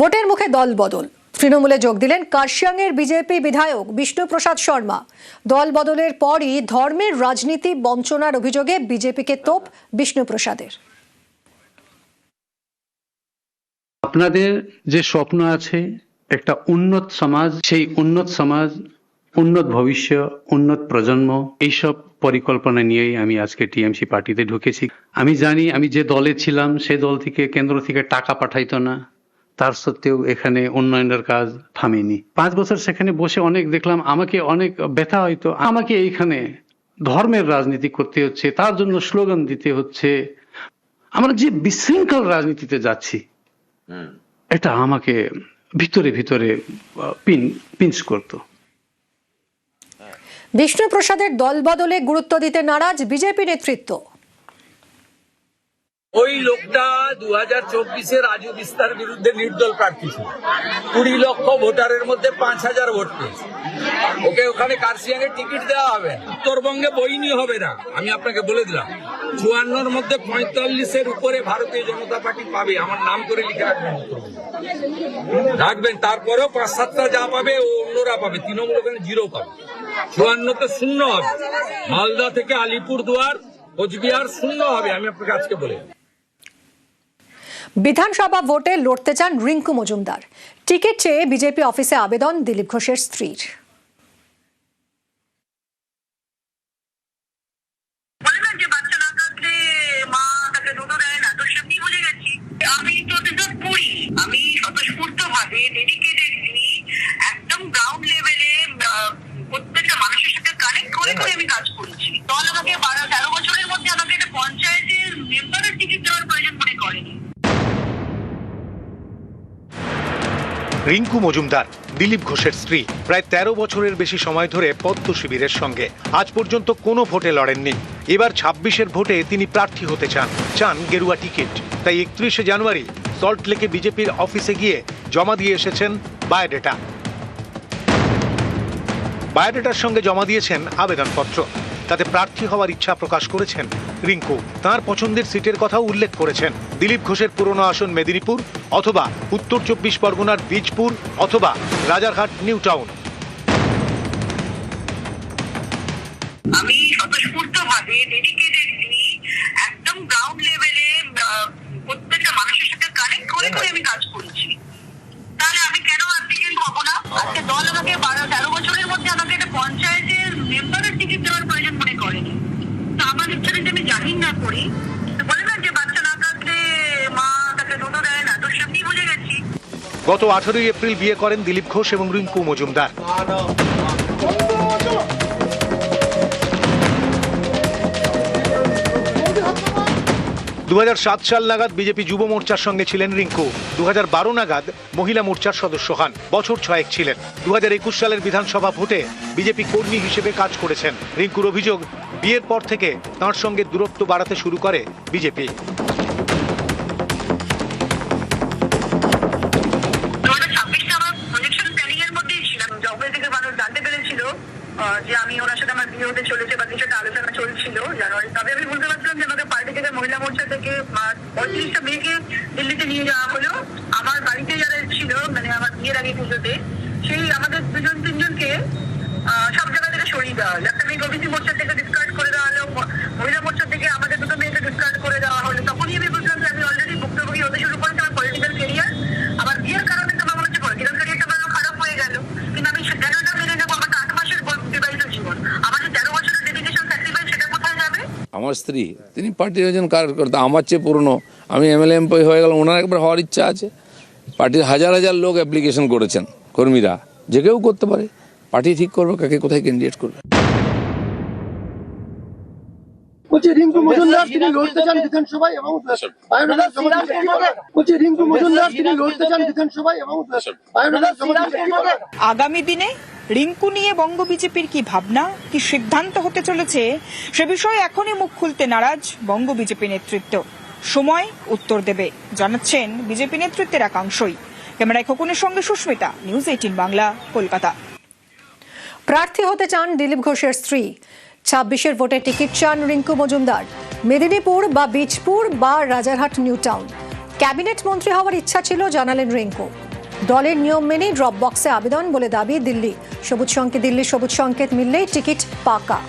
ভোটের মুখে দল বদল। তৃণমূলে যোগ দিলেন কার্শিয়াংয়ের বিজেপি বিধায়ক বিষ্ণুপ্রসাদ শর্মা। দল বদলের পরই ধর্মের রাজনীতি বঞ্চনার অভিযোগে বিজেপিকে তোপ বিষ্ণুপ্রসাদের। আপনাদের যে স্বপ্ন আছে একটা উন্নত সমাজ, সেই উন্নত সমাজ, উন্নত ভবিষ্যৎ, উন্নত প্রজন্ম, এইসব পরিকল্পনা নিয়েই আমি আজকে টিএমসি পার্টিতে ঢুকেছি। আমি জানি আমি যে দলে ছিলাম সে দল থেকে, কেন্দ্র থেকে টাকা পাঠাইতো না, তার সত্ত্বেও এখানে উন্নয়নের কাজ থামেনি। 5 বছর সেখানে বসে অনেক দেখলাম, আমাকে অনেক ব্যথা হয়তো, আমাকে এইখানে ধর্মের রাজনীতি করতে হচ্ছে, তার জন্য স্লোগান দিতে হচ্ছে। আমরা যে বিশৃঙ্খল রাজনীতিতে যাচ্ছি এটা আমাকে ভিতরে ভিতরে পিঞ্চ করতো। বিষ্ণুপ্রসাদের দল বদলে গুরুত্ব দিতে নারাজ বিজেপি নেতৃত্ব। ওই লোকটা 2024-এ রাজু বিস্তার বিরুদ্ধে নির্দল প্রার্থী ছিল। 20 লক্ষ ভোটারের মধ্যে 5000 ভোট পেয়েছে। ওকে ওখানে কার্শিয়াংয়ে টিকিট দেওয়া হবে, উত্তরবঙ্গে বইনি হবে না। আমি আপনাকে বলে দিলাম 54-র মধ্যে 45-এর উপরে ভারতীয় জনতা পার্টি পাবে। আমার নাম করে লিখে রাখবেন, রাখবেন। তারপরেও 5-7টা যা পাবে ও অন্যরা পাবে। তৃণমূল ওখানে 0 পাবে। 54-তে 0 হবে। মালদা থেকে আলিপুরদুয়ার, কোচবিহার 0 হবে। আমি আপনাকে আজকে বলে বিধানসভা ভোটে লড়তে চান রিঙ্কু মজুমদার। টিকিট চেয়ে বিজেপি অফিসে আবেদন দিলীপ ঘোষের স্ত্রীর। আমি স্বতঃস্ফূর্তভাবে ডেডিকেটেডলি একদম গ্রাউন্ড লেভেলে প্রত্যেকটা মানুষের সাথে কানেক্ট করে আমি কাজ করছি। দল আমাকে 12-13 বছরের মধ্যে আমাকে একটা পঞ্চায়েতের মেম্বারের টিকিট দেওয়ার প্রয়োজন মনে করেনি। রিঙ্কু মজুমদার দিলীপ ঘোষের স্ত্রী, প্রায় 13 বছরের বেশি সময় ধরে পদ্ম শিবিরের সঙ্গে। আজ পর্যন্ত কোনো ভোটে লড়েননি। এবার 26-এর ভোটে তিনি প্রার্থী হতে চান গেরুয়া টিকিট। তাই 31শে জানুয়ারি সল্টলেকে বিজেপির অফিসে গিয়ে জমা দিয়ে এসেছেন বায়োডেটার সঙ্গে জমা দিয়েছেন আবেদনপত্র। তাতে প্রার্থী হওয়ার ইচ্ছা প্রকাশ করেছেন রিঙ্কু। তার পছন্দের সিটের কথাও উল্লেখ করেছেন। দিলীপ ঘোষের পুরনো আসন মেদিনীপুর, অথবা উত্তর 24 পরগনার বীজপুর, অথবা রাজারহাট নিউ টাউন। আমি স্বতঃস্ফূর্তভাবে ডেডিকেটেডলি একদম গ্রাউন্ড লেভেলে প্রত্যেকটা মানুষের সাথে কানেক্ট করে আমি কাজ করছি। তাহলে আমি কেন অ্যাপ্লিকেন্ট হব না? আজকে দল আমাকে 12-13 বছরের মধ্যে আমাকে একটা পঞ্চায়েতের মেম্বারের টিকিট দেওয়ার প্রয়োজন মনে করেনি। তো আমার ইচ্ছাটা যদি আমি জাহির না করি, বলে না যে বাচ্চা না থাকলে মা তাকে দুধ দেয় না, তো সেমনি বুঝে গেছি। গত 18 এপ্রিল বিয়ে করেন দিলীপ ঘোষ এবং রিঙ্কু মজুমদার। 2007 সাল নাগাদ বিজেপি যুব মোর্চার সঙ্গে ছিলেন রিঙ্কু। 2012 নাগাদ মহিলা মোর্চার সদস্য হন। বছর 6 ছিলেন। 2021 সালের বিধানসভা ভোটে বিজেপি কর্মী হিসেবে কাজ করেছেন। রিঙ্কুর অভিযোগ, বিয়ের পর থেকে তাঁর সঙ্গে দূরত্ব বাড়াতে শুরু করে বিজেপি। 2026 আমার প্রজেকশন প্ল্যানিং এর মধ্যেই ছিলাম। জবে থেকে মানুষ জানতে পেরেছিল যে আমি ওনার সাথে আমার বিয়ে হতে চলেছে বা কিছু একটা আলোচনা চলছিল জানুয়ারি। তবে আমি বুঝতে পারছিলাম যে আমাকে পার্টি থেকে, মহিলা মোর্চা থেকে 35টা মেয়েকে দিল্লিতে নিয়ে যাওয়া হলো। আমার বাড়িতে যারা ছিল, মানে আমার বিয়ের আগে পুজোতে, সেই আমাদের 2-3জনকে সব জায়গা থেকে সরিয়ে দেওয়া হলো। একটা মেয়েকে ওবিসি মোর্চা থেকে ডিসকার্ড করে দেওয়া হলো, মহিলা মোর্চা থেকে আমাদের 2টো মেয়েকে ডিসকার্ড করে দেওয়া হলো। তখনই আমি বুঝলাম যে আমি অলরেডি ভুক্তভোগী হতে শুরু করেছি আমার পলিটিক্যাল কেরিয়ার। আমার বিয়ের কারণে তো আমার হচ্ছে পলিটিক্যাল কেরিয়ারটা আমার খারাপ হয়ে গেল। কিন্তু আমি কেন এটা মেনে নেবো? আমার 8 মাসের বিবাহিত জীবন, আমার যে 13 বছরের ডেডিকেশন স্যাক্রিফাইস, সেটা কোথায় যাবে? আমার স্ত্রী, তিনি পার্টির একজন কার্যকর্তা, আমার চেয়ে পুরনো। আমি এমএলএ এমপি হয়ে গেলাম, ওনার একবার হওয়ার ইচ্ছা আছে। পার্টির হাজার হাজার লোক অ্যাপ্লিকেশন করেছেন, কর্মীরা। যে কেউ করতে পারে, পার্টি ঠিক করবে কাকে কোথায় ক্যান্ডিডেট করবে। রিঙ্কু মজুমদার তিনি লড়তে চান বিধানসভায় এবং আগামী দিনে রিঙ্কু নিয়ে বঙ্গ বিজেপির কি ভাবনা, কি সিদ্ধান্ত হতে চলেছে, সে বিষয়ে এখনই মুখ খুলতে নারাজ বঙ্গ বিজেপি নেতৃত্ব। সময় উত্তর দেবে, জানাচ্ছেন বিজেপি নেতৃত্বের একাংশই। ক্যামেরায় খোকনের সঙ্গে সুস্মিতা, নিউজ 18 বাংলা, কলকাতা। প্রার্থী হতে চান দিলীপ ঘোষের স্ত্রী। 26-এর ভোটে টিকিট চান রিঙ্কু মজুমদার। মেদিনীপুর বা বীজপুর বা রাজারহাট নিউ টাউন। ক্যাবিনেট মন্ত্রী হওয়ার ইচ্ছা ছিল জানালেন রিঙ্কু। দলের নিয়ম মেনেই ড্রপ বক্সে আবেদন বলে দাবি দিল্লি দিল্লির সবুজ সংকেত মিললেই টিকিট পাকা।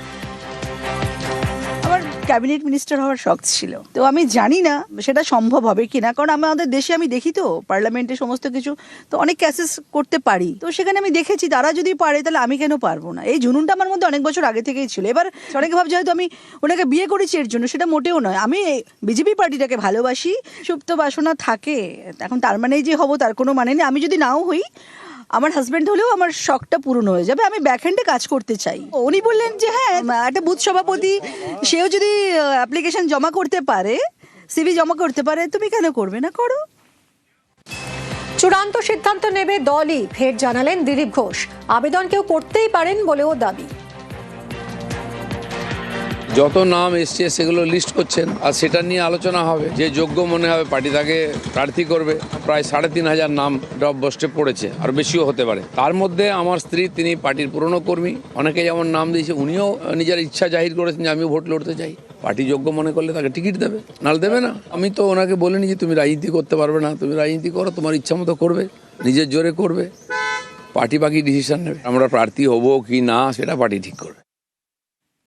আমার ক্যাবিনেট মিনিস্টার হওয়ার শখ ছিল, তো আমি জানি না সেটা সম্ভব হবে কিনা, কারণ আমাদের দেশে আমি দেখি তো পার্লামেন্টে সমস্ত কিছু তো অনেক ক্যাসেস করতে পারি, তো সেখানে আমি দেখেছি তারা যদি পারে তাহলে আমি কেন পারবো না। এই জুনুনটা আমার মধ্যে অনেক বছর আগে থেকেই ছিল। এবার অনেকে ভাবছে হয়তো আমি ওনাকে বিয়ে করেছি এর জন্য, সেটা মোটেও নয়। আমি বিজেপি পার্টিটাকে ভালোবাসি, সুপ্ত বাসনা থাকে, এখন তার মানেই যে হব তার কোনো মানে নেই। আমি যদি নাও হই, আমার হাজব্যান্ড হলেও আমার শখটা পূরণ হয়ে যাবে। আমি ব্যাকহ্যান্ডে কাজ করতে চাই। উনি বললেন যে হ্যাঁ, একটা বুথ সভাপতি সেও যদি অ্যাপ্লিকেশন জমা করতে পারে, সিভি জমা করতে পারে, তুমি কেন করবে না, করো। চূড়ান্ত সিদ্ধান্ত নেবে দলই, ফের জানালেন দিলীপ ঘোষ। আবেদন কেউ করতেই পারেন বলেও দাবি। যত নাম এসছে সেগুলো লিস্ট করছেন, আর সেটা নিয়ে আলোচনা হবে। যে যোগ্য মনে হবে পার্টি তাকে প্রার্থী করবে। প্রায় 3,500 নাম ড্রপ বস্টে পড়েছে, আর বেশিও হতে পারে। তার মধ্যে আমার স্ত্রী, তিনি পার্টির পুরনো কর্মী, অনেকে যেমন নাম দিয়েছে, উনিও নিজের ইচ্ছা জাহির করেছেন যে আমিও ভোট লড়তে চাই। পার্টি যোগ্য মনে করলে তাকে টিকিট দেবে, নাহলে দেবে না। আমি তো ওনাকে বলিনি যে তুমি রাজনীতি করতে পারবে না, তুমি রাজনীতি করো, তোমার ইচ্ছা মতো করবে, নিজের জোরে করবে। পার্টি বাকি ডিসিশন নেবে। আমরা প্রার্থী হব কি না সেটা পার্টি ঠিক করবে।